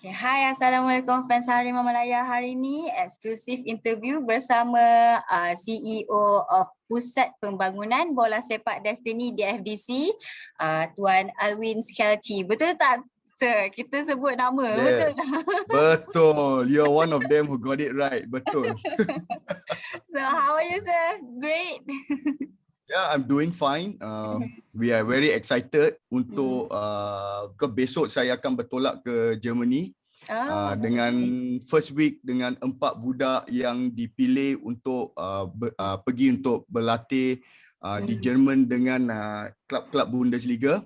Okay, hai, Assalamualaikum fans Harimau Malaya. Hari ini eksklusif interview bersama CEO of Pusat Pembangunan Bola Sepak Destiny DFDC, Tuan Aylwin Skelchy. Betul tak, Sir? Kita sebut nama, betul tak? Betul. You're one of them who got it right. Betul. So, how are you, sir? Great. Yeah, I'm doing fine. We are very excited untuk besok saya akan bertolak ke Germany dengan first week dengan 4 budak yang dipilih untuk pergi untuk berlatih di Jerman dengan klub-klub Bundesliga.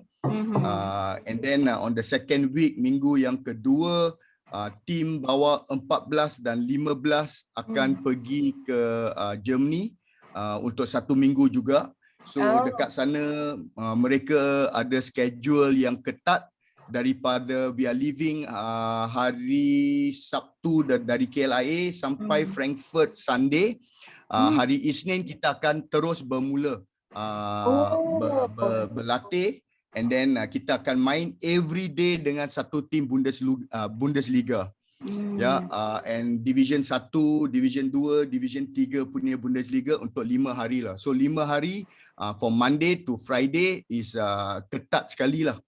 And then on the second week, minggu yang kedua, tim bawa 14 dan 15 akan pergi ke Germany untuk 1 minggu juga. So dekat sana mereka ada schedule yang ketat daripada we are leaving hari Sabtu dari KLIA sampai Frankfurt Sunday. Hari Isnin kita akan terus bermula berlatih, and then kita akan main every day dengan satu tim Bundesliga. And Division 1, Division 2, Division 3 punya Bundesliga untuk 5 hari lah. So 5 hari from Monday to Friday is ketat sekali lah.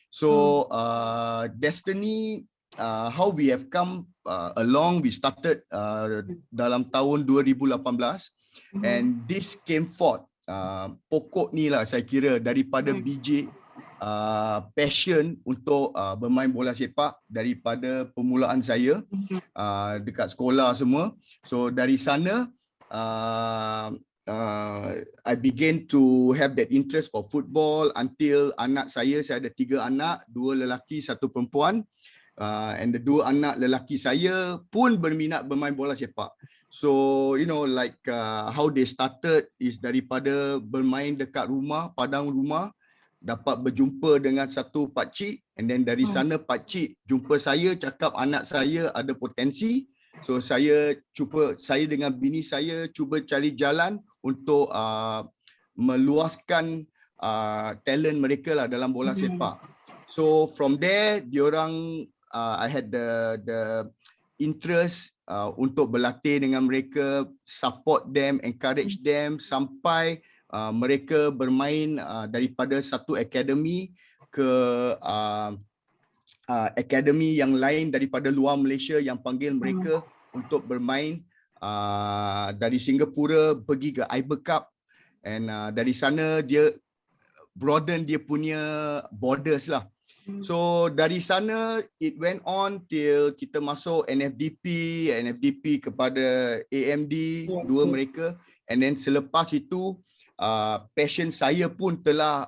So Destiny, how we have come along, we started dalam tahun 2018 and this came forth. Pokok ni lah saya kira daripada biji passion untuk bermain bola sepak daripada permulaan saya dekat sekolah semua. So dari sana I began to have that interest for football until anak saya ada 3 anak, 2 lelaki, 1 perempuan. And the 2 anak lelaki saya pun berminat bermain bola sepak. So you know, like how they started is daripada bermain dekat rumah, padang rumah, dapat berjumpa dengan satu pakcik, and then dari sana pakcik jumpa saya, cakap anak saya ada potensi. So saya dengan bini saya cuba cari jalan untuk meluaskan talent mereka lah dalam bola sepak. So from there diorang I had the interest untuk berlatih dengan mereka, support them, encourage them sampai mereka bermain daripada satu akademi ke akademi yang lain daripada luar Malaysia yang panggil mereka untuk bermain dari Singapura pergi ke Iber Cup, and dari sana dia broaden dia punya borders lah. So dari sana it went on till kita masuk NFDP kepada AMD, dua mereka, and then selepas itu passion saya pun telah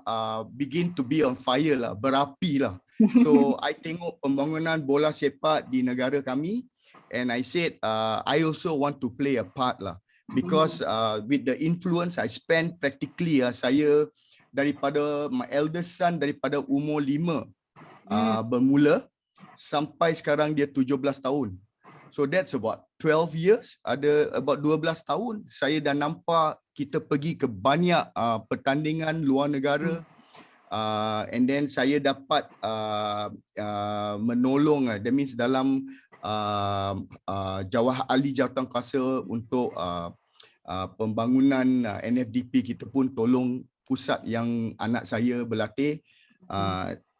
begin to be on fire lah, berapi lah. So I tengok pembangunan bola sepak di negara kami, and I said I also want to play a part lah, because with the influence I spent practically saya daripada my eldest son daripada umur 5 bermula sampai sekarang dia 17 tahun. So that's about 12 years, ada about 12 tahun saya dah nampak kita pergi ke banyak pertandingan luar negara. And then saya dapat menolong, that means dalam ahli jawatankuasa untuk pembangunan NFDP, kita pun tolong pusat yang anak saya berlatih.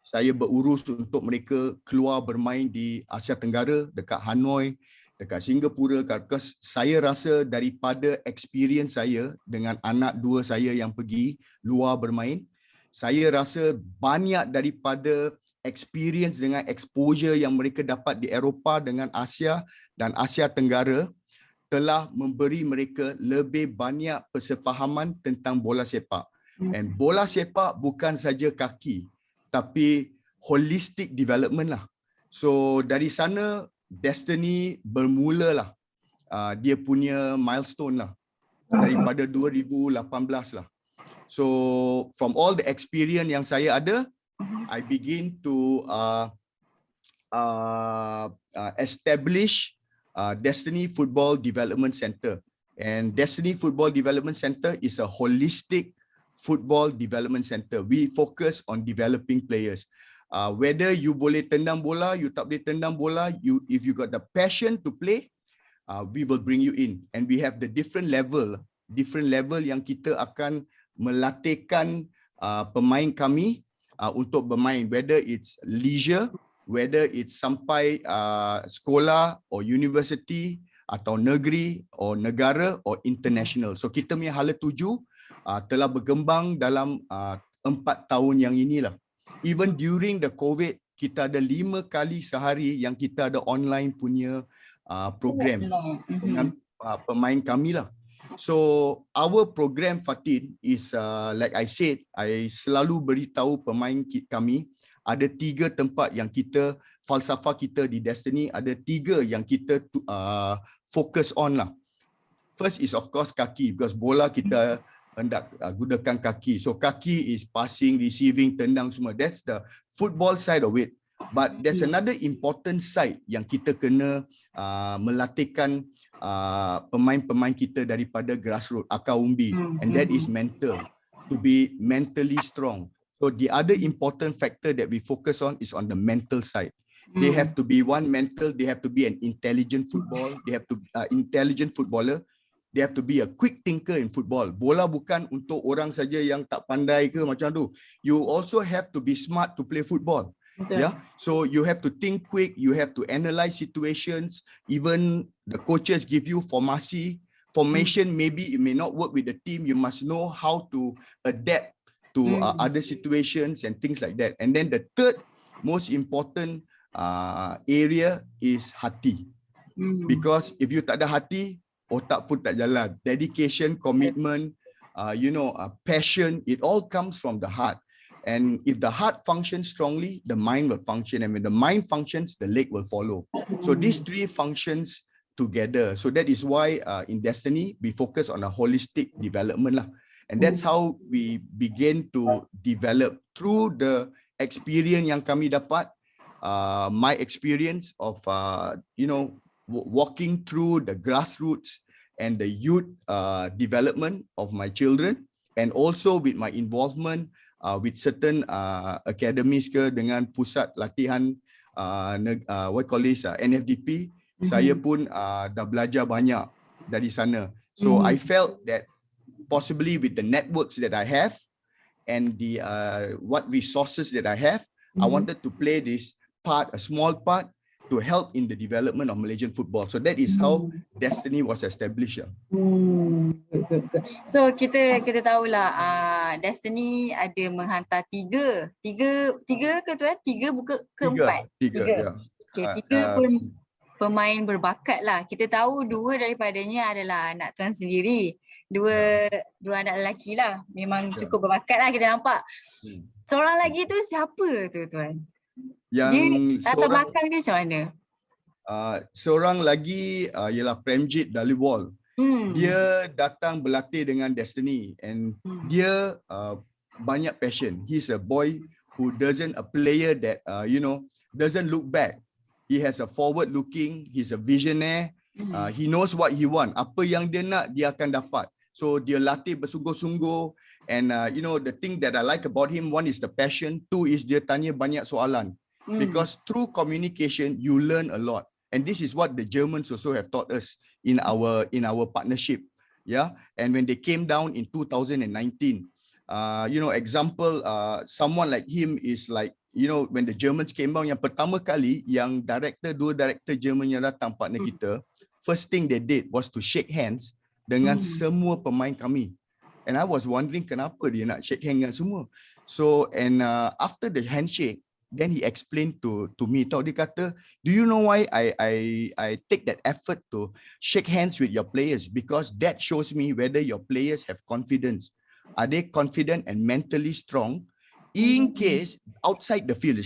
Saya berurus untuk mereka keluar bermain di Asia Tenggara, dekat Hanoi, dekat Singapura. Because saya rasa daripada experience saya dengan anak 2 saya yang pergi luar bermain, saya rasa banyak daripada experience dengan exposure yang mereka dapat di Eropah dengan Asia dan Asia Tenggara telah memberi mereka lebih banyak persefahaman tentang bola sepak. And bola sepak bukan saja kaki, tapi holistic development lah. So dari sana Destiny bermula lah dia punya milestone lah daripada 2018 lah. So from all the experience yang saya ada, I begin to establish Destiny Football Development Center. And Destiny Football Development Center is a holistic football development center. We focus on developing players. Whether you boleh tendang bola, you tak boleh tendang bola, if you got the passion to play, we will bring you in. And we have the different level yang kita akan melatihkan pemain kami untuk bermain, whether it's leisure, whether it's sampai sekolah or university atau negeri or negara or international. So kita punya hala tuju telah berkembang dalam 4 tahun yang inilah. Even during the COVID, kita ada 5 kali sehari yang kita ada online punya program dengan pemain kami lah. So our program Fatin is like I said, I selalu beritahu pemain kami ada 3 tempat yang kita, falsafah kita di Destiny ada 3 yang kita focus on lah. First is of course kaki, because bola kita hendak gunakan kaki. So kaki is passing, receiving, tendang semua. That's the football side of it. But there's another important side yang kita kena melatihkan pemain-pemain kita daripada grassroots, akar umbi, and that is mental, to be mentally strong. So the other important factor that we focus on is on the mental side. They have to be mental, they have to be an intelligent footballer, they have to be a quick thinker in football. Bola bukan untuk orang saja yang tak pandai ke macam tu. You also have to be smart to play football. Yeah, so you have to think quick, you have to analyze situations. Even the coaches give you formation, maybe it may not work with the team. You must know how to adapt to other situations and things like that. And then the third most important area is hati. Because if you tak ada hati, otak pun tak jalan. Dedication, commitment, passion, it all comes from the heart. And if the heart functions strongly, the mind will function. And when the mind functions, the leg will follow. So these 3 functions together. So that is why in Destiny, we focus on a holistic development lah. And that's how we begin to develop through the experience yang kami dapat. My experience of, walking through the grassroots and the youth development of my children, and also with my involvement with certain academies ke dengan pusat latihan NFDP, saya pun dah belajar banyak dari sana. So I felt that possibly with the networks that I have and the what resources that I have, I wanted to play this part, a small part, to help in the development of Malaysian football. So that is how Destiny was established. Good. So kita tahulah Destiny ada menghantar tiga ke tuan? 3 buka keempat. Tiga. Okay, 3 pun pemain berbakat lah. Kita tahu 2 daripadanya adalah anak tuan sendiri. Dua anak lelaki lah. Memang cukup berbakat lah kita nampak. Seorang lagi tu siapa tu tuan? Yang latar belakang dia macam mana? Seorang lagi ialah Premjit Daliwal. Dia datang berlatih dengan Destiny and dia banyak passion. He's a boy who a player that doesn't look back. He has a forward looking, he's a visionary. He knows what he want. Apa yang dia nak, dia akan dapat. So dia latih bersungguh-sungguh. And the thing that I like about him, 1 is the passion, 2 is dia tanya banyak soalan. Because through communication, you learn a lot. And this is what the Germans also have taught us in our partnership. Yeah. And when they came down in 2019, example, someone like him is like, when the Germans came down, yang pertama kali yang 2 director German yang datang partner kita, first thing they did was to shake hands dengan semua pemain kami. And I was wondering kenapa dia nak shake hand dengan semua. So and after the handshake, then he explained to me, dia kata, do you know why I take that effort to shake hands with your players? Because that shows me whether your players have confidence. Are they confident and mentally strong? In case outside the field,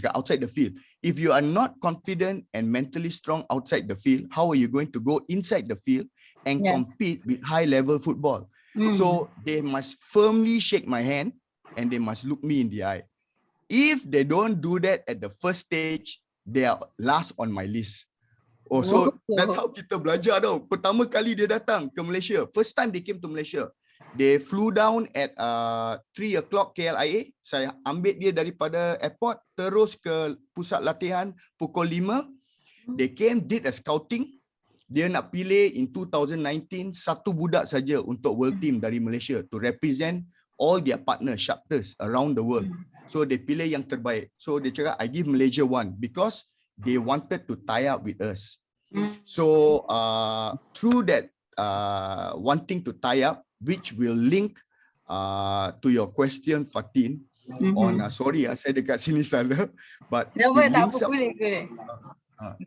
if you are not confident and mentally strong outside the field, how are you going to go inside the field and compete with high level football? So they must firmly shake my hand and they must look me in the eye. If they don't do that at the first stage, they are last on my list. So that's how kita belajar tau. Pertama kali dia datang ke Malaysia, first time they came to Malaysia, They flew down at 3 o'clock KLIA. Saya ambil dia daripada airport terus ke pusat latihan pukul 5. They came, did a scouting. Dia nak pilih in 2019 satu budak saja untuk world team dari Malaysia to represent all their partner sharpters around the world. So they pilih yang terbaik. So dia cakap, I give Malaysia one because they wanted to tie up with us. So through that wanting to tie up, which will link to your question, Fatin, on sorry, saya dekat sini salah, but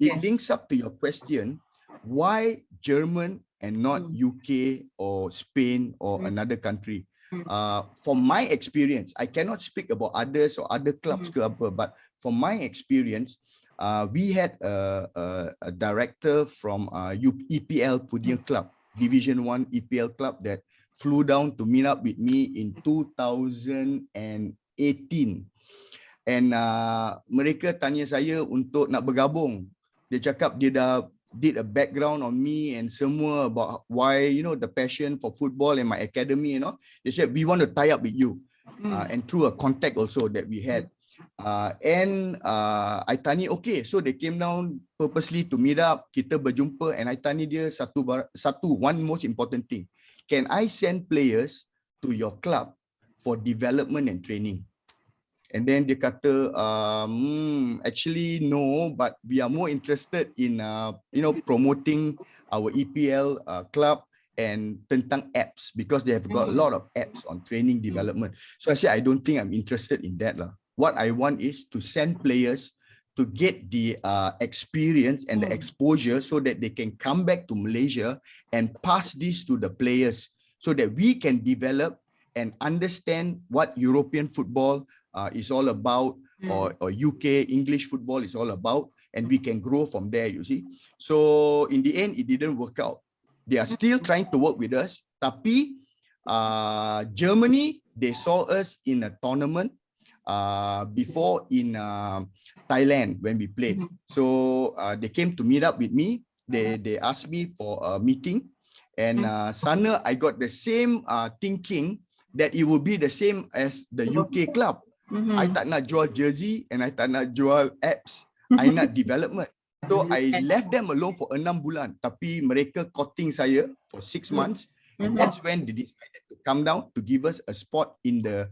it links up to your question. Why German and not UK or Spain or another country? From my experience, I cannot speak about others or other clubs ke apa, but from my experience, we had a director from EPL punya club, Division 1 EPL club, that flew down to meet up with me in 2018. And mereka tanya saya untuk nak bergabung. Dia cakap dia dah did a background on me and semua about why, you know, the passion for football and my academy, you know. They said, we want to tie up with you. And through a contact also that we had. I tanya, okay, so they came down purposely to meet up, kita berjumpa, and I tanya dia one most important thing. Can I send players to your club for development and training? And then dia kata, actually no, but we are more interested in you know, promoting our EPL club and tentang apps, because they have got a lot of apps on training development. So I said, I don't think I'm interested in that lah. What I want is to send players to get the experience and the exposure so that they can come back to Malaysia and pass this to the players so that we can develop and understand what European football is all about, or UK English football is all about, and we can grow from there, you see. So in the end, it didn't work out. They are still trying to work with us, tapi Germany, they saw us in a tournament before in Thailand when we played. So they came to meet up with me. They asked me for a meeting, and sana I got the same thinking that it would be the same as the UK club. I tak nak jual jersey and I tak nak jual apps. I nak development. So I left them alone for 6 bulan. Tapi mereka courting saya for 6 months. And that's when they decided to come down to give us a spot in the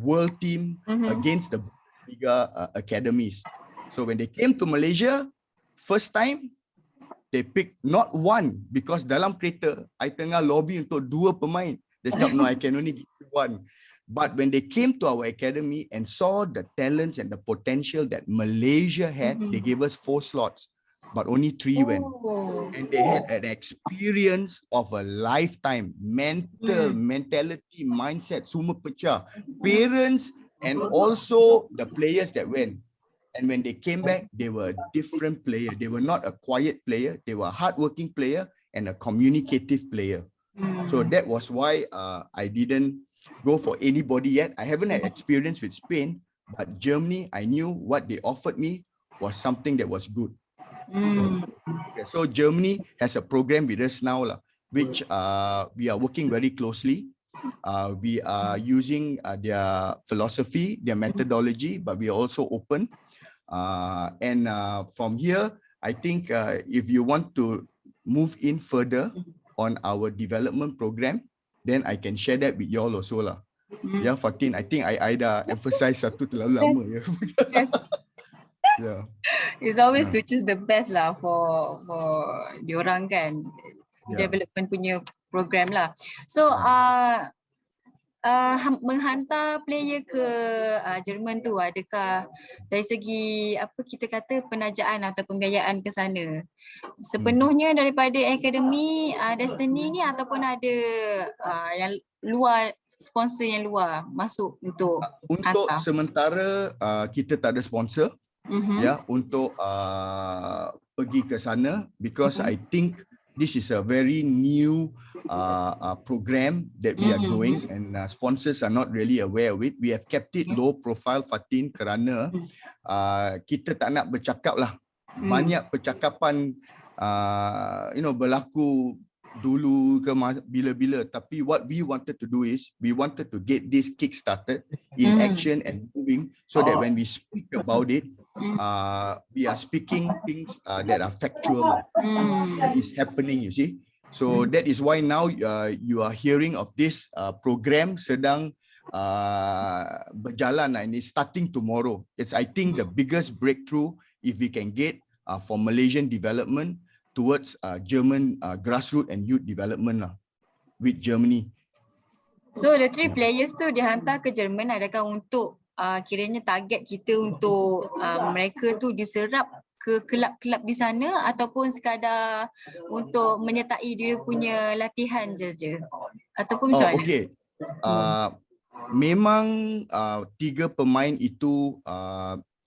world team against the Tiga academies. So when they came to Malaysia, first time, they picked not one, because dalam kereta, I tengah lobby untuk 2 pemain. They said, no, I can only give you 1. But when they came to our academy and saw the talents and the potential that Malaysia had, they gave us 4 slots, but only 3 went. And they had an experience of a lifetime, mentality, mindset, semua pecah. Parents and also the players that went. And when they came back, they were a different player. They were not a quiet player. They were a hardworking player and a communicative player. So that was why I didn't go for anybody yet. I haven't had experience with Spain, but Germany, I knew what they offered me was something that was good. So Germany has a program with us now, which we are working very closely. We are using their philosophy, their methodology, but we are also open. And from here, I think if you want to move in further on our development program, then I can share that with you all also lah. Yeah, Fatin, I think I dah emphasize satu terlalu lama ya. Yeah. It's always to choose the best lah for diorang kan, development punya program lah. So menghantar player ke Jerman tu, adakah dari segi apa kita kata penajaan atau pembiayaan ke sana sepenuhnya daripada akademi Destiny ni, ataupun ada yang luar, sponsor yang luar masuk untuk hantar? Sementara kita tak ada sponsor ya untuk pergi ke sana, because I think this is a very new program that we are doing, and sponsors are not really aware of it. We have kept it low profile, Fatin, kerana kita tak nak bercakap lah. Banyak percakapan berlaku dulu ke bila-bila, tapi what we wanted to do is we wanted to get this kick started in action and moving, so that when we speak about it, we are speaking things that are factual, that is happening, you see. So that is why now you are hearing of this program sedang berjalan, and it's starting tomorrow. It's, I think, the biggest breakthrough if we can get for Malaysian development towards German grassroots and youth development with Germany. So the 3 players tu dihantar ke Jerman, adakah untuk kiranya target kita untuk mereka tu diserap ke kelab-kelab di sana, ataupun sekadar untuk menyertai dia punya latihan je ataupun macam mana? Okay. Memang 3 pemain itu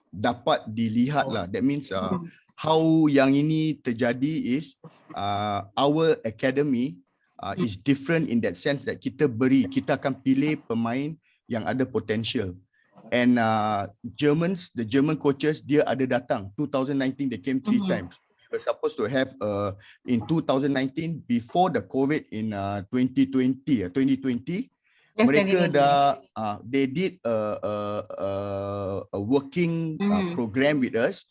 dapat dilihat lah. That means how yang ini terjadi is our academy is different in that sense that kita akan pilih pemain yang ada potential. And the German coaches, dia ada datang 2019, they came 3 times. We were supposed to have in 2019 before the COVID in 2020 mereka dah they did a working program with us.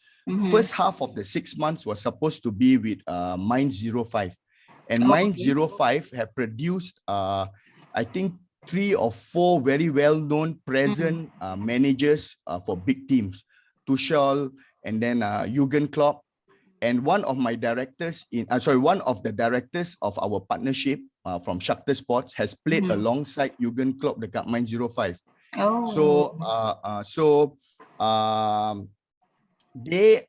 First half of the 6 months was supposed to be with Mind 05, and Mind 05 have produced I think 3 or 4 very well-known present managers for big teams, Tuchel, and then Jurgen Klopp, and one of the directors of our partnership from Shakhtar Sports has played alongside Jurgen Klopp dekat Mind 05. They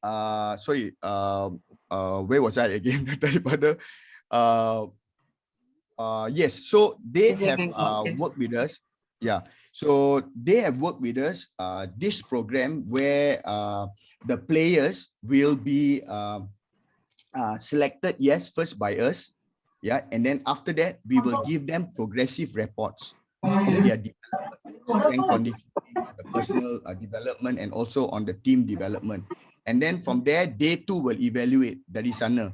where was I again? Daripada yes, so they have worked with us. Yeah, so they have worked with us this program where the players will be selected, yes, first by us, yeah, and then after that we will give them progressive reports of their development, strength conditioning, the personal development, and also on the team development. And then from there, they too will evaluate dari sana.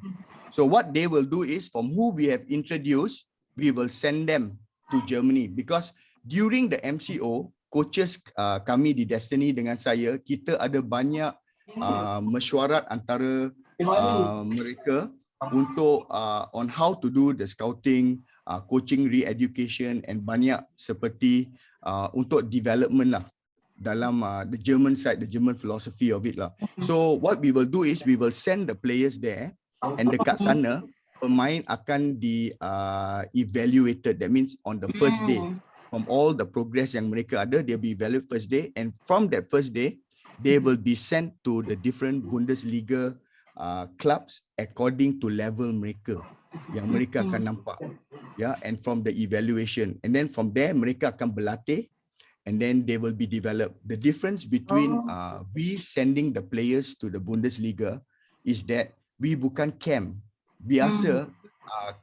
So what they will do is, from who we have introduced, we will send them to Germany, because during the MCO, coaches kami di Destiny dengan saya, kita ada banyak mesyuarat antara mereka untuk on how to do the scouting, coaching, re-education, and banyak seperti untuk development lah dalam the German side, the German philosophy of it lah. So what we will do is we will send the players there, and dekat sana pemain akan di evaluated. That means on the first day, from all the progress yang mereka ada, they'll be evaluated first day, and from that first day they will be sent to the different Bundesliga clubs according to level mereka yang mereka akan nampak, yeah, and from the evaluation, and then from there mereka akan berlatih, and then they will be developed. The difference between we sending the players to the Bundesliga is that we bukan camp. Biasa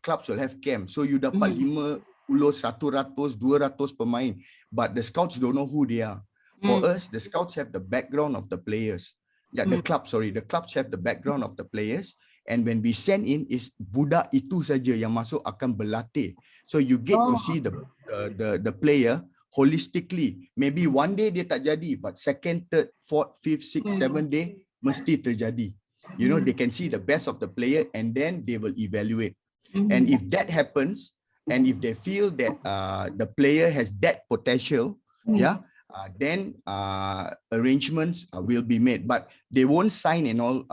clubs will have camp, so you dapat 50, 100, 200 pemain, but the scouts don't know who they are. For us, the scouts have the background of the players. Yeah, the clubs have the background of the players, and when we send in is budak itu saja yang masuk akan berlatih. So you get to see the player holistically. Maybe one day dia tak jadi, but second, third, fourth, fifth, sixth, seventh day mesti terjadi. You know, they can see the best of the player, and then they will evaluate. And if that happens, and if they feel that the player has that potential, yeah, then arrangements will be made. But they won't sign and all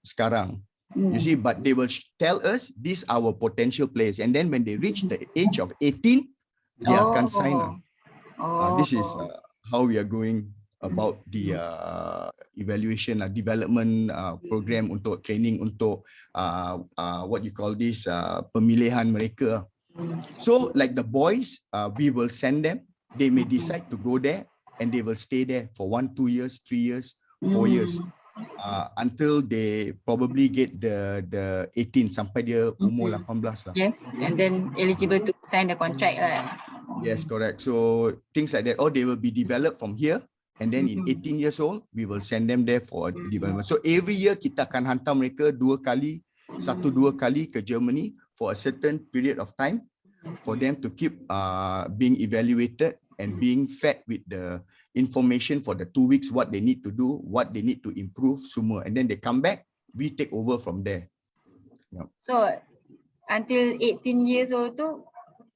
sekarang. You see, but they will tell us these are our potential players, and then when they reach the age of 18, they akan sign. This is how we are going about the evaluation development program untuk training untuk what you call this pemilihan mereka. So like the boys, we will send them. They may decide to go there, and they will stay there for 1, 2 years, 3 years, 4 years, until they probably get the 18 sampai dia umur 18 lah. Yes, and then eligible to sign the contract lah. Yes, correct. So things like that, or they will be developed from here, and then in 18 years old, we will send them there for development. So every year kita akan hantar mereka 2 kali, 1-2 kali ke Germany for a certain period of time for them to keep being evaluated and being fed with the information for the 2 weeks, what they need to do, what they need to improve semua, and then they come back, we take over from there. Yeah. So until 18 years old tu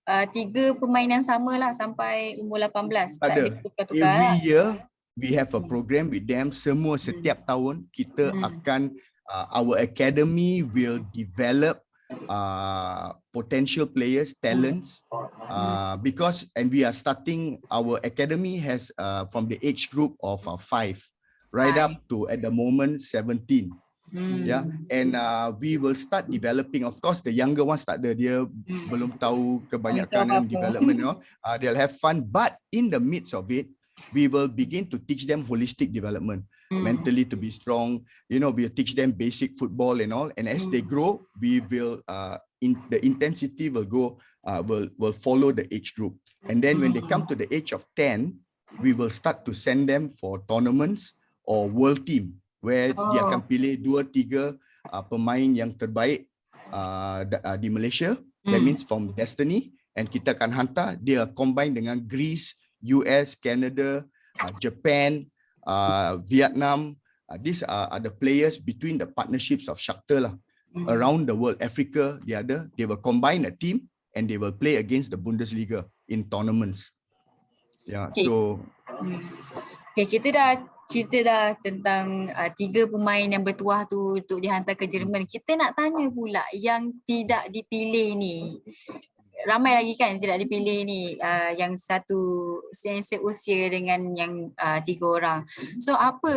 3 pemain yang sama lah sampai umur 18. Tak ada tukar-tukar Every lah. year we have a program with them. Semua setiap tahun kita akan our academy will develop potential players, talents, because we are starting our academy has from the age group of 5 right up to at the moment 17. Yeah, and we will start developing. Of course, the younger ones tak ada, dia belum tahu kebanyakan development, you know. They'll have fun, but in the midst of it, we will begin to teach them holistic development, mentally to be strong. You know, we'll teach them basic football and all. And as they grow, we will the intensity will go will follow the age group. And then when they come to the age of 10, we will start to send them for tournaments or world team, where dia akan pilih 2-3 pemain yang terbaik di Malaysia. That means from Destiny, and kita akan hantar dia combine dengan Greece, US, Canada, Japan, Vietnam. These are the players between the partnerships of Shakhtar lah, around the world. Africa, they will combine a team and they will play against the Bundesliga in tournaments. Yeah, so kita dah cerita dah tentang 3 pemain yang bertuah tu untuk dihantar ke Jerman. Kita nak tanya pula yang tidak dipilih ni. Ramai lagi kan yang tidak dipilih ni, yang satu seusia dengan yang 3 orang. So apa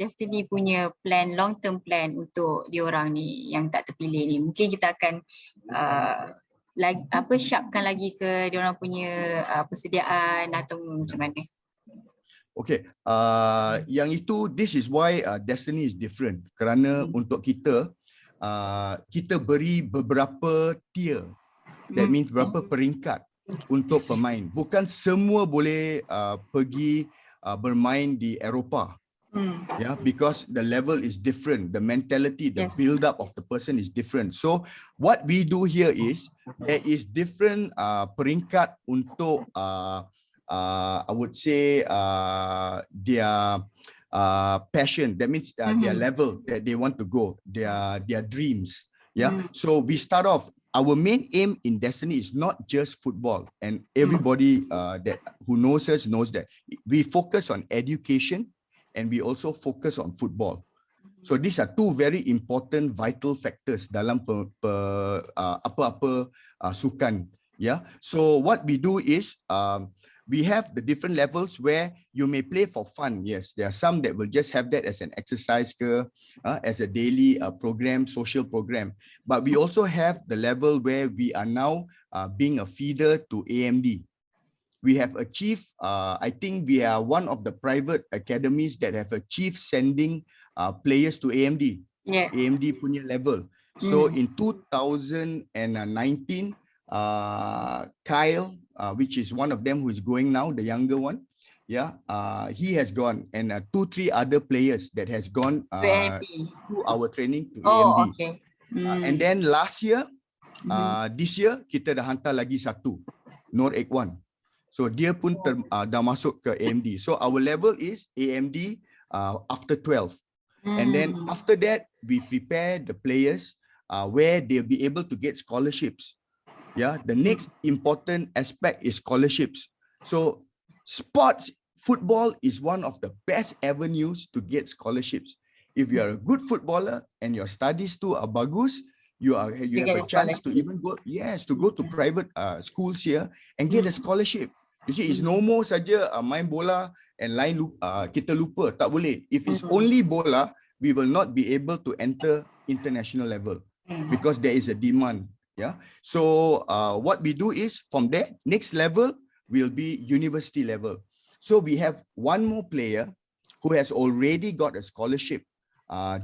Destiny punya plan, long term plan untuk diorang ni yang tak terpilih ni? Mungkin kita akan sharpkan lagi ke diorang punya persediaan atau macam mana? Okay, yang itu, this is why Destiny is different. Kerana untuk kita, kita beri beberapa tier. That means berapa peringkat untuk pemain. Bukan semua boleh pergi bermain di Eropah. Yeah, because the level is different. The mentality, the build up of the person is different. So what we do here is, there is different peringkat untuk I would say their passion. That means their level that they want to go, their dreams. Yeah. So we start off. Our main aim in Destiny is not just football, and everybody who knows us knows that we focus on education and we also focus on football. So these are 2 very important vital factors dalam apa-apa sukan. Yeah. So what we do is we have the different levels where you may play for fun. Yes, there are some that will just have that as an exercise, as a daily program, social program. But we also have the level where we are now being a feeder to AMD. We have achieved, I think we are one of the private academies that have achieved sending players to AMD. Yeah. AMD punya level. So in 2019, Kyle, which is one of them who is going now, the younger one, he has gone, and 2-3 other players that has gone to our training to AMD. Okay. And then last year, this year kita dah hantar lagi satu, Nur Ekwan. So dia pun dah masuk ke AMD. So our level is AMD after 12. And then after that, we prepare the players where they'll be able to get scholarships. Yeah, the next important aspect is scholarships. So sports, football is one of the best avenues to get scholarships. If you are a good footballer and your studies too are bagus, you have a chance to even go, to go to private schools here and get a scholarship. You see, it's no more saja main bola and lain kita lupa, tak boleh. If it's only bola, we will not be able to enter international level because there is a demand. Yeah. So what we do is from there, next level will be university level. So we have one more player who has already got a scholarship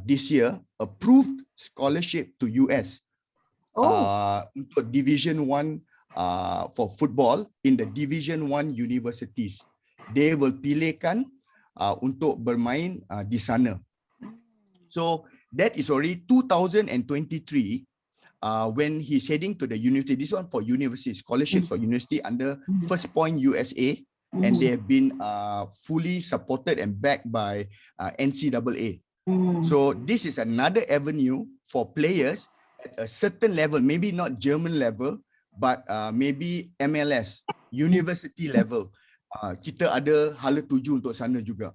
this year, approved scholarship to US untuk Division 1 for football in the Division 1 universities. They will pilihkan untuk bermain di sana. So that is already 2023. when he's heading to the university. This one for university, scholarships for university under First Point USA, and they have been fully supported and backed by NCAA. So this is another avenue for players at a certain level, maybe not German level, but maybe MLS, university level. Kita ada hala tuju untuk sana juga,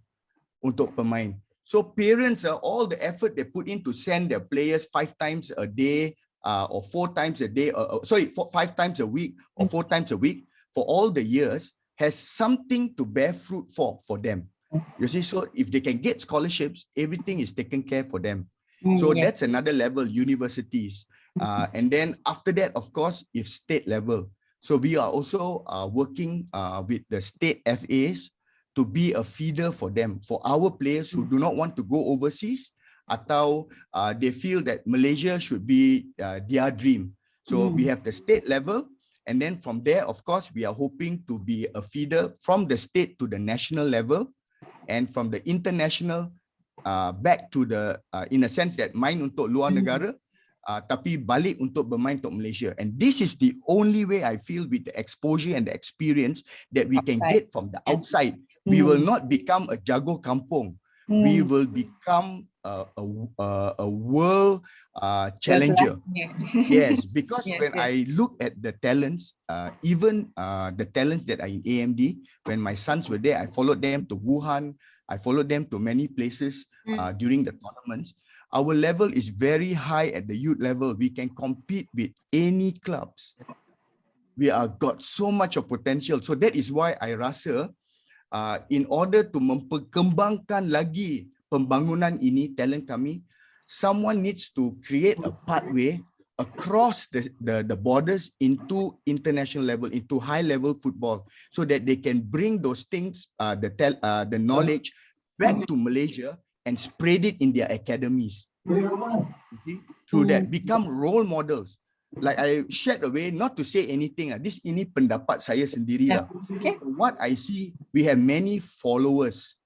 untuk pemain. So parents, all the effort they put in to send their players 5 times a day or 4 times a day, 5 times a week or 4 times a week for all the years has something to bear fruit for them. You see, so if they can get scholarships, everything is taken care for them. So that's another level, universities. And then after that, of course, if state level. So we are also working with the state FAs to be a feeder for them, for our players who do not want to go overseas, atau they feel that Malaysia should be their dream. So we have the state level, and then from there, of course, we are hoping to be a feeder from the state to the national level, and from the international back to the, in a sense that main untuk luar negara, tapi balik untuk bermain untuk Malaysia. And this is the only way I feel with the exposure and the experience that we can get from the outside. We will not become a jago kampung. We will become a world challenger. Yes, because when I look at the talents, even the talents that are in AMD, when my sons were there, I followed them to Wuhan. I followed them to many places during the tournaments. Our level is very high at the youth level. We can compete with any clubs. We are got so much of potential. So that is why I rasa in order to memperkembangkan lagi pembangunan ini, talent kami, someone needs to create a pathway across the borders into international level, into high level football, so that they can bring those things, the knowledge back to Malaysia and spread it in their academies. Okay? Through that, become role models. Like I shared away, not to say anything. Ini pendapat saya sendiri lah. Okay. What I see, we have many followers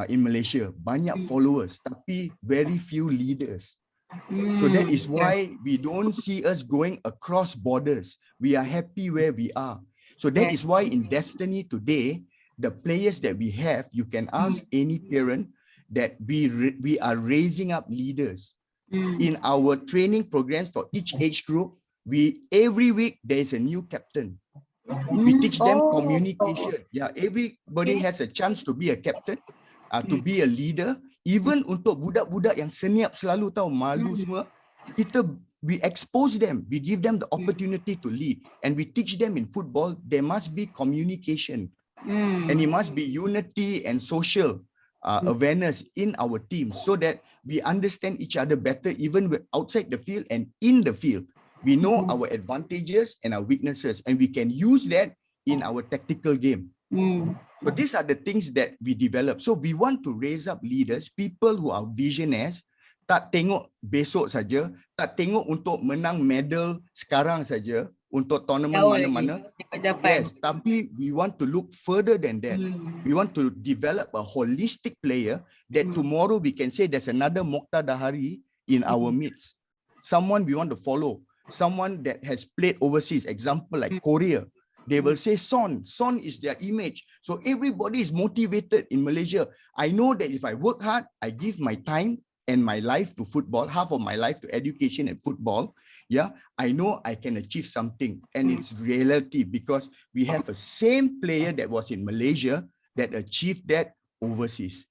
in Malaysia, banyak followers, tapi very few leaders. So that is why we don't see us going across borders. We are happy where we are. So that is why in Destiny today, the players that we have, you can ask any parent that we are raising up leaders. In our training programs for each age group, every week there is a new captain. We teach them communication. Yeah, everybody has a chance to be a captain, to be a leader. Even untuk budak-budak yang senyap selalu tahu malu semua, we expose them, we give them the opportunity to lead, and we teach them in football there must be communication, and it must be unity and social awareness in our team, so that we understand each other better, even outside the field and in the field. We know our advantages and our weaknesses, and we can use that in our tactical game. So these are the things that we develop. So we want to raise up leaders, people who are visionaries, tak tengok besok saja, tak tengok untuk menang medal sekarang saja, untuk tournament mana-mana. Yes, tapi we want to look further than that. We want to develop a holistic player that tomorrow we can say there's another Mokhtar Dahari in our midst. Someone we want to follow, someone that has played overseas, example like Korea. They will say Son is their image. So everybody is motivated in Malaysia. I know that if I work hard, I give my time and my life to football, half of my life to education and football, yeah, I know I can achieve something. And it's reality, because we have a same player that was in Malaysia that achieved that overseas.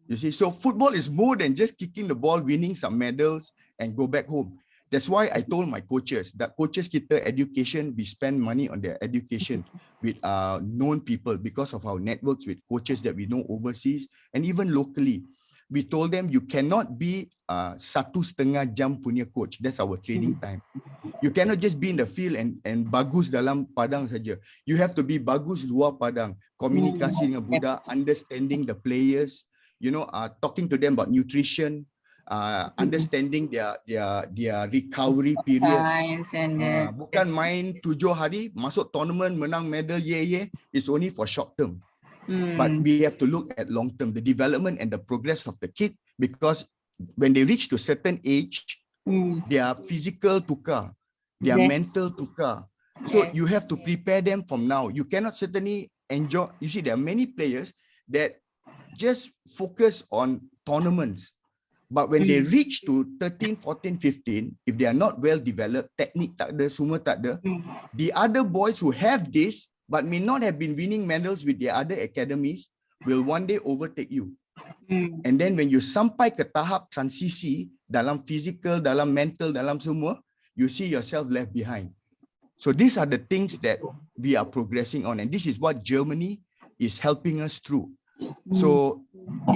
You see, so football is more than just kicking the ball, winning some medals and go back home. That's why I told my coaches that coaches kita education, we spend money on their education with known people because of our networks with coaches that we know overseas and even locally. We told them you cannot be 1.5 jam punya coach. That's our training time. You cannot just be in the field and bagus dalam padang saja. You have to be bagus luar padang. Komunikasi dengan budak, understanding the players, you know, talking to them about nutrition, understanding their recovery period. Bukan main 7 hari, masuk tournament, menang medal, it's only for short term. But we have to look at long term, the development and the progress of the kid, because when they reach to certain age, Their physical tukar, their mental tukar. So you have to prepare them from now. You cannot certainly enjoy. You see, there are many players that just focus on tournaments. But when they reach to 13, 14, 15, if they are not well developed, technique tak ada, semua tak ada, the other boys who have this but may not have been winning medals with their other academies will one day overtake you. And then when you sampai ke tahap transisi dalam physical, dalam mental, dalam semua, you see yourself left behind. So these are the things that we are progressing on, and this is what Germany is helping us through. So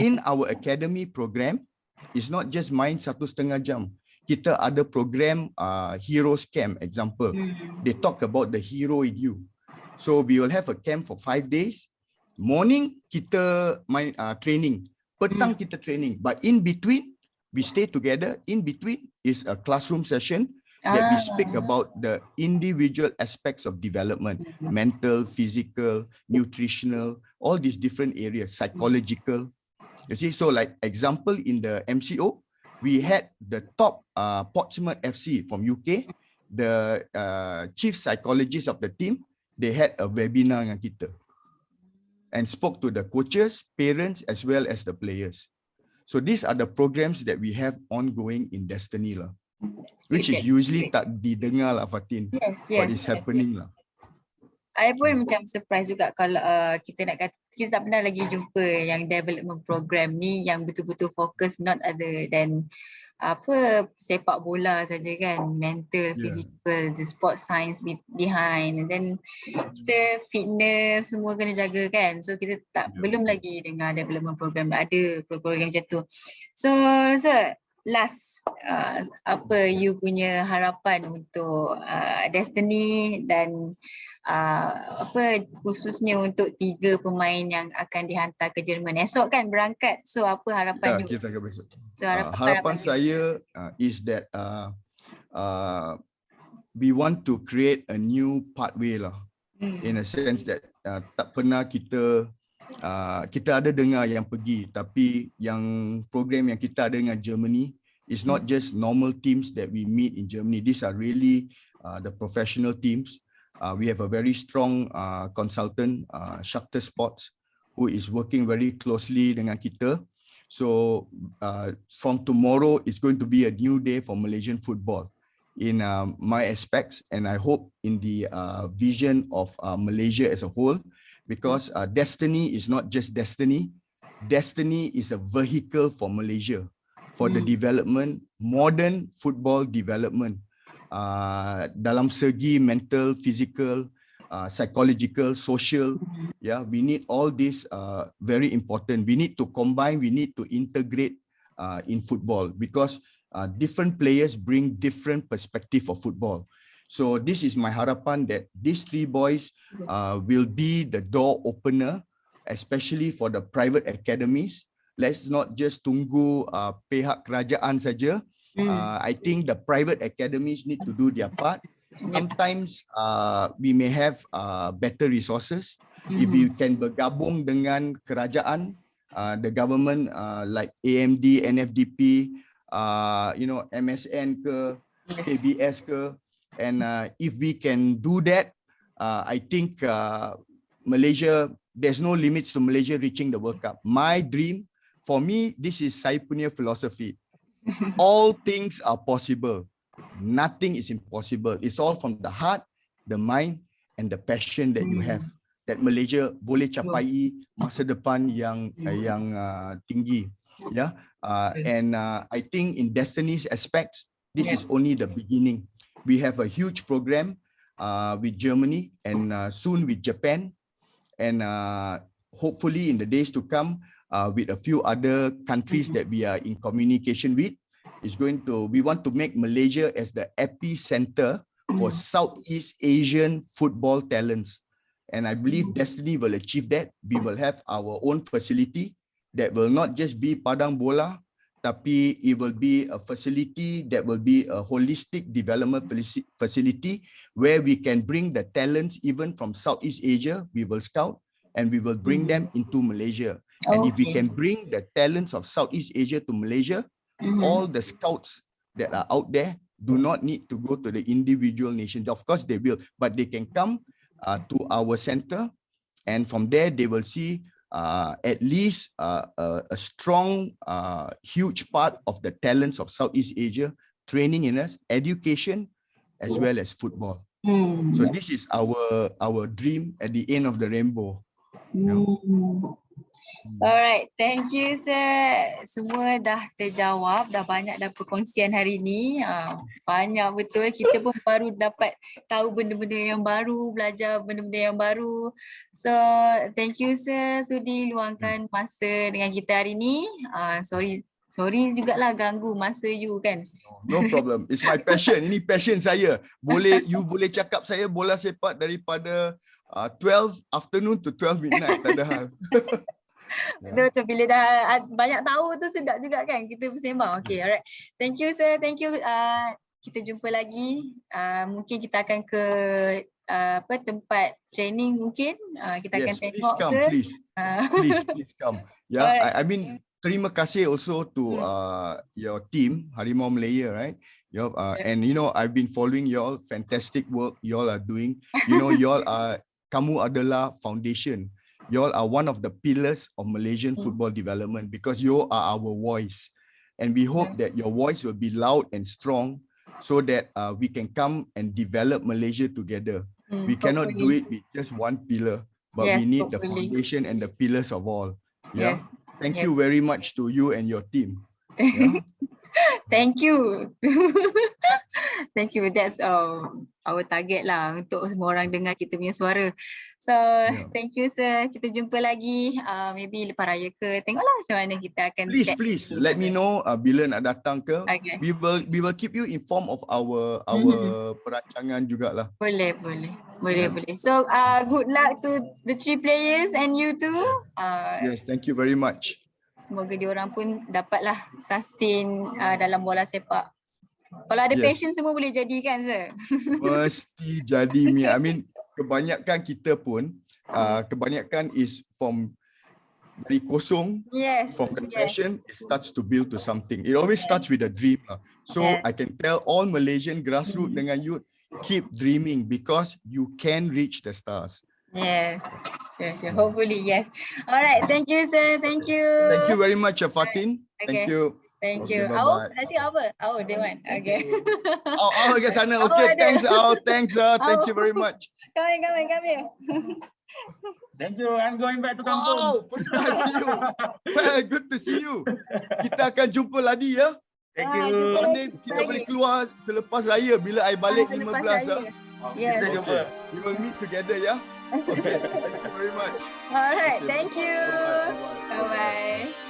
in our academy program, it's not just main 1.5 jam. Kita ada program Heroes Camp, example. They talk about the hero in you. So we will have a camp for 5 days. Morning kita main training, petang kita training, but in between we stay together. In between is a classroom session that we speak about the individual aspects of development, mental, physical, nutritional, all these different areas, psychological. You see, so like example in the MCO, we had the top Portsmouth FC from UK, the chief psychologist of the team, they had a webinar dengan kita and spoke to the coaches, parents, as well as the players. So these are the programs that we have ongoing in Destiny lah, which is usually tak didengar lah Fatin, what is happening lah. I pun macam surprise juga kalau kita nak kata, kita tak pernah lagi jumpa yang development program ni yang betul-betul fokus not other than sepak bola saja kan, mental, physical, the sport science behind, and then kita fitness semua kena jaga kan. So kita belum lagi dengar development program, ada program macam tu. So last, apa you punya harapan untuk Destiny dan khususnya untuk 3 pemain yang akan dihantar ke Jerman esok kan berangkat. So apa harapan you? Kita akan besok. So harapan saya is that we want to create a new pathway lah, in a sense that tak pernah kita ada dengar yang pergi, tapi yang program yang kita ada dengan Germany is not just normal teams that we meet in Germany. These are really the professional teams. We have a very strong consultant, Shakhtar Sports, who is working very closely dengan kita. So from tomorrow, it's going to be a new day for Malaysian football in my aspects, and I hope in the vision of Malaysia as a whole, because Destiny is not just Destiny. Destiny is a vehicle for Malaysia, for the development, modern football development. Dalam segi mental, physical, psychological, social, we need all this very important. We need to combine, we need to integrate in football, because different players bring different perspective of football. So this is my harapan, that these 3 boys will be the door opener, especially for the private academies. Let's not just tunggu pihak kerajaan saja. I think the private academies need to do their part. Sometimes we may have better resources if we can bergabung dengan kerajaan, the government, like AMD, NFDP, MSN ke, KBS ke, and if we can do that, I think Malaysia, there's no limits to Malaysia reaching the World Cup. My dream, for me, this is saya punya philosophy. All things are possible. Nothing is impossible. It's all from the heart, the mind, and the passion that you have. That Malaysia boleh capai masa depan yang tinggi. And I think in Destiny's aspects, this is only the beginning. We have a huge program with Germany and soon with Japan, and hopefully in the days to come, with a few other countries that we are in communication with. We want to make Malaysia as the epicenter for Southeast Asian football talents. And I believe Destiny will achieve that. We will have our own facility that will not just be padang bola, tapi it will be a facility that will be a holistic development facility where we can bring the talents even from Southeast Asia. We will scout and we will bring them into Malaysia. And if we can bring the talents of Southeast Asia to Malaysia, all the scouts that are out there do not need to go to the individual nation. Of course they will, but they can come to our center, and from there they will see at least a strong, huge part of the talents of Southeast Asia training in us, education, as well as football. So this is our dream at the end of the rainbow. Alright, thank you sir. Semua dah terjawab, dah banyak dah perkongsian hari ni. Banyak betul, kita pun baru dapat tahu benda-benda yang baru, belajar benda-benda yang baru. So, thank you sir sudi luangkan masa dengan kita hari ni. Sorry jugalah ganggu masa you kan. No problem. It's my passion. Ini passion saya. You boleh cakap saya bola sepak daripada 12 afternoon to 12 midnight. Tak ada hal. Betul, bila dah banyak tahu tu sedap juga kan kita bersembang. Okay, alright. Thank you sir, thank you. Kita jumpa lagi. Mungkin kita akan ke tempat training mungkin. Kita akan tengok come, ke. Please come. Yeah, I mean terima kasih also to your team Harimau Malaya, right? And you know, I've been following y'all fantastic work y'all are doing. You know, y'all are Kamu Adalah Foundation. Y'all are one of the pillars of Malaysian football development because you are our voice, and we hope that your voice will be loud and strong so that we can come and develop Malaysia together. We cannot do it with just one pillar, but we need the foundation and the pillars of all. Yeah. Thank you very much to you and your team. Yeah? Thank you. Thank you. That's our target lah untuk semua orang dengar kita punya suara. So thank you sir. Kita jumpa lagi maybe lepas raya ke. Tengoklah macam mana kita akan. Please let me know bila nak datang ke. Okay. We will keep you informed of our perancangan jugalah. Boleh. So good luck to the 3 players and you too. Yes, thank you very much. Semoga diorang pun dapatlah sustain dalam bola sepak. Kalau ada passion semua boleh jadi kan sir? Mesti jadi Mia. I mean kebanyakan kita pun kebanyakan is from dari kosong. From the passion it starts to build to something. It always starts with a dream. So I can tell all Malaysian grassroots dengan youth, keep dreaming because you can reach the stars. Yes. Sure. Hopefully, yes. All right. Thank you, sir. Thank you. Thank you very much, Fatin. Okay. Thank you. Thank you. Bye-bye. Nasi apa? They want. Okay. Ke sana. Okay, thanks. Thanks. Thank you very much. Come here. Thank you. I'm going back to kampung. First time see you. Well, good to see you. Kita akan jumpa lagi ya. Thank you. Kita boleh keluar selepas raya bila I balik 15. Kita jumpa. We will meet together ya. Okay. Thank you very much. All right. Thank you. Bye-bye. Bye-bye.